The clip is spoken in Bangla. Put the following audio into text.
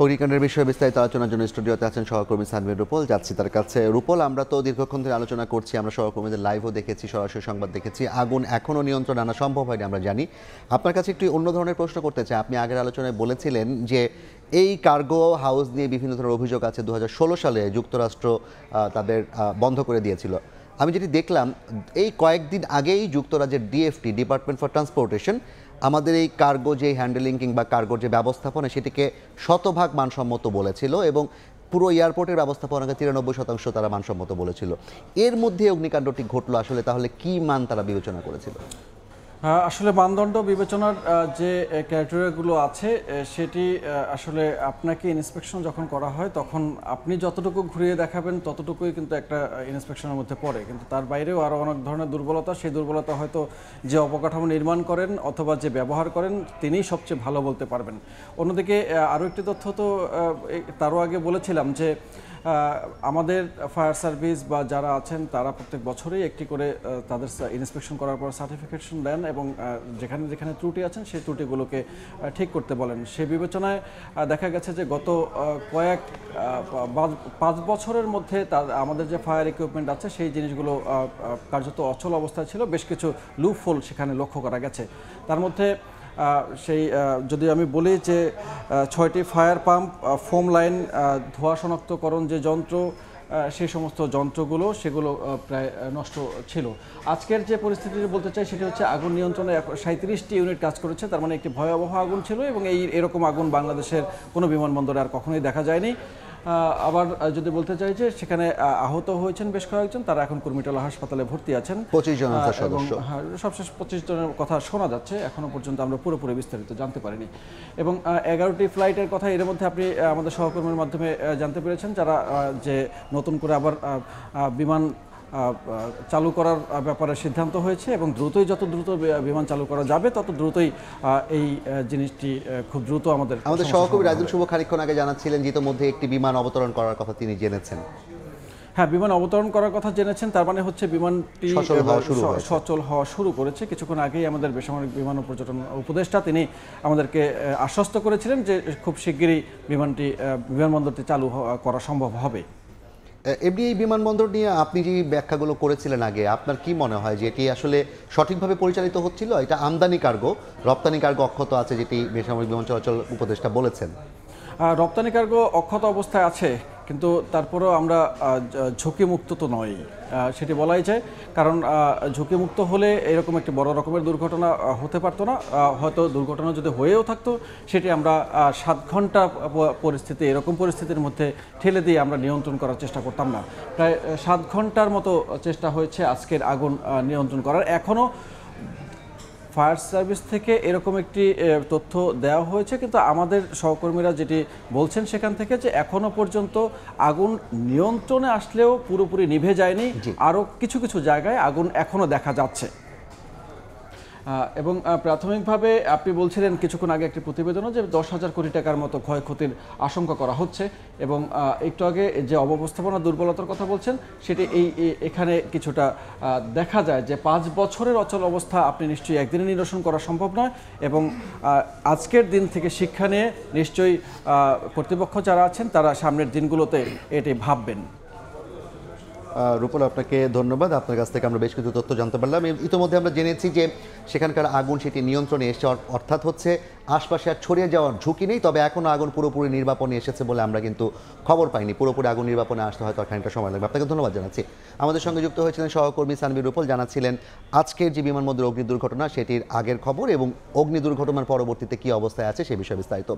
অগ্নিকাণ্ডের বিষয়ে বিস্তারিত আলোচনার জন্য স্টুডিওতে আছেন সহকর্মী সানভীর রূপল। যাচ্ছি তার কাছে। রূপল, আমরা তো দীর্ঘক্ষণ ধরে আলোচনা করছি, আমরা সহকর্মীদের লাইভও দেখেছি, সরাসরি সংবাদ দেখেছি, আগুন এখনও নিয়ন্ত্রণ আনা সম্ভব হয়নি আমরা জানি। আপনার কাছে একটু অন্য ধরনের প্রশ্ন করতে চাই। আপনি আগের আলোচনায় বলেছিলেন যে এই কার্গো হাউস নিয়ে বিভিন্ন ধরনের অভিযোগ আছে, 2016 সালে যুক্তরাষ্ট্র তাদের বন্ধ করে দিয়েছিল। আমি যেটি দেখলাম, এই কয়েকদিন আগেই যুক্তরাজ্যের ডিএফটি, ডিপার্টমেন্ট ফর ট্রান্সপোর্টেশন, আমাদের এই কার্গো যে হ্যান্ডেলিং কিংবা কার্গোর যে ব্যবস্থাপনা সেটিকে শতভাগ মানসম্মত বলেছিল এবং পুরো এয়ারপোর্টের ব্যবস্থাপনাকে 93% তারা মানসম্মত বলেছিল। এর মধ্যে অগ্নিকাণ্ডটি ঘটলো, আসলে তাহলে কি মান তারা বিবেচনা করেছিল? আসলে মানদণ্ড বিবেচনার যে ক্রাইটেরিয়াগুলো আছে সেটি আসলে আপনাকে ইন্সপেকশন যখন করা হয় তখন আপনি যতটুকু ঘুরিয়ে দেখাবেন ততটুকুই কিন্তু একটা ইন্সপেকশনের মধ্যে পড়ে, কিন্তু তার বাইরেও আরও অনেক ধরনের দুর্বলতা, সেই দুর্বলতা হয়তো যে অবকাঠামো নির্মাণ করেন অথবা যে ব্যবহার করেন তিনিই সবচেয়ে ভালো বলতে পারবেন। অন্যদিকে আরও একটি তথ্য তো তারও আগে বলেছিলাম যে আমাদের ফায়ার সার্ভিস বা যারা আছেন তারা প্রত্যেক বছরেই একটি করে তাদের ইন্সপেকশন করার পর সার্টিফিকেশন দেন এবং যেখানে যেখানে ত্রুটি আছেন সেই ত্রুটিগুলোকে ঠিক করতে বলেন। সেই বিবেচনায় দেখা গেছে যে গত কয়েক 5 বছরের মধ্যে আমাদের যে ফায়ার ইকুইপমেন্ট আছে সেই জিনিসগুলো কার্যত অচল অবস্থায় ছিল। বেশ কিছু লুপহোল সেখানে লক্ষ্য করা গেছে। তার মধ্যে সেই যদি আমি বলি যে 6টি ফায়ার পাম্প, ফোম লাইন, ধোঁয়া শনাক্তকরণ যে যন্ত্র, সেই সমস্ত যন্ত্রগুলো সেগুলো প্রায় নষ্ট ছিল। আজকের যে পরিস্থিতি বলতে চাই সেটি হচ্ছে আগুন নিয়ন্ত্রণে 37টি ইউনিট কাজ করেছে। তার মানে একটি ভয়াবহ আগুন ছিল এবং এরকম আগুন বাংলাদেশের কোনো বিমানবন্দরে আর কখনোই দেখা যায়নি। আবার যদি বলতে চাই যে সেখানে আহত হয়েছেন বেশ কয়েকজন, তারা এখন কুর্মিটোলা হাসপাতালে ভর্তি আছেন। 25 জন এবং সবশেষ 25 জনের কথা শোনা যাচ্ছে, এখনো পর্যন্ত আমরা পুরোপুরি বিস্তারিত জানতে পারিনি। এবং 11টি ফ্লাইটের কথা এর মধ্যে আপনি আমাদের সহকর্মীর মাধ্যমে জানতে পেরেছেন, যারা যে নতুন করে আবার বিমান চালু করার ব্যাপারে সিদ্ধান্ত হয়েছে এবং যত দ্রুত বিমান চালু করা যাবে তত দ্রুতই এই জিনিসটি খুব দ্রুত আমাদের সহকর্মী রাজুল শুভ খানিকক্ষণ আগে জানাচ্ছিলেন যে ইতিমধ্যে একটি বিমান অবতরণ করার কথা তিনি জেনেছেন। হ্যাঁ, বিমান অবতরণ করার কথা জেনেছেন, তার মানে হচ্ছে বিমানটি সচল হওয়া শুরু করেছে। কিছুক্ষণ আগেই আমাদের বেসামরিক বিমান ও পর্যটন উপদেষ্টা তিনি আমাদেরকে আশ্বস্ত করেছিলেন যে খুব শিগগিরই বিমানবন্দরটি চালু করা সম্ভব হবে। এমনি এই বিমানবন্দর নিয়ে আপনি যে ব্যাখ্যাগুলো করেছিলেন আগে, আপনার কি মনে হয় যে এটি আসলে সঠিকভাবে পরিচালিত হচ্ছিল? এটা আমদানি কার্গো, রপ্তানি কার্গো অক্ষত আছে যেটি বেসামরিক বিমান চলাচল উপদেষ্টা বলেছেন। রপ্তানি কার্গো অক্ষত অবস্থায় আছে, কিন্তু তারপরেও আমরা ঝুঁকিমুক্ত তো নই, সেটি বলাই যায়। কারণ ঝুঁকিমুক্ত হলে এরকম একটি বড় রকমের দুর্ঘটনা হতে পারতো না। হয়তো দুর্ঘটনা যদি হয়েও থাকতো সেটি আমরা 7 ঘন্টা পরিস্থিতি, এরকম পরিস্থিতির মধ্যে ঠেলে দিয়ে আমরা নিয়ন্ত্রণ করার চেষ্টা করতাম না। প্রায় 7 ঘন্টার মতো চেষ্টা হয়েছে আজকের আগুন নিয়ন্ত্রণ করার। এখনও ফায়ার সার্ভিস থেকে এরকম একটি তথ্য দেওয়া হয়েছে, কিন্তু আমাদের সহকর্মীরা যেটি বলছেন সেখান থেকে যে এখনো পর্যন্ত আগুন নিয়ন্ত্রণে আসলেও পুরোপুরি নিভে যায়নি, আরও কিছু কিছু জায়গায় আগুন এখনো দেখা যাচ্ছে। এবং প্রাথমিকভাবে আপনি বলছিলেন কিছুক্ষণ আগে একটি প্রতিবেদনও যে 10,000 কোটি টাকার মতো ক্ষয়ক্ষতির আশঙ্কা করা হচ্ছে এবং একটু আগে যে অব্যবস্থাপনা দুর্বলতার কথা বলছেন সেটি এখানে কিছুটা দেখা যায় যে 5 বছরের অচল অবস্থা আপনি নিশ্চয়ই একদিনে নিরসন করা সম্ভব নয় এবং আজকের দিন থেকে শিক্ষা নিয়ে নিশ্চয়ই কর্তৃপক্ষ যারা আছেন তারা সামনের দিনগুলোতে এটি ভাববেন। রূপল, আপনাকে ধন্যবাদ। আপনার কাছ থেকে আমরা বেশ কিছু তথ্য জানতে পারলাম। ইতিমধ্যে আমরা জেনেছি যে সেখানকার আগুন সেটি নিয়ন্ত্রণে এসেছে, অর্থাৎ হচ্ছে আশপাশে আর ছড়িয়ে যাওয়ার ঝুঁকি নেই। তবে এখনও আগুন পুরোপুরি নির্বাপনে এসেছে বলে আমরা কিন্তু খবর পাইনি। পুরোপুরি আগুন নির্বাপনে আসতে হয়তো খানিকটা সময় লাগবে। আপনাকে ধন্যবাদ জানাচ্ছি। আমাদের সঙ্গে যুক্ত হয়েছিলেন সহকর্মী সানভীর রূপল, জানাচ্ছিলেন আজকের যে বিমানবন্দর অগ্নি দুর্ঘটনা সেটির আগের খবর এবং অগ্নি দুর্ঘটনার পরবর্তীতে কী অবস্থায় আছে সে বিষয়ে বিস্তারিত।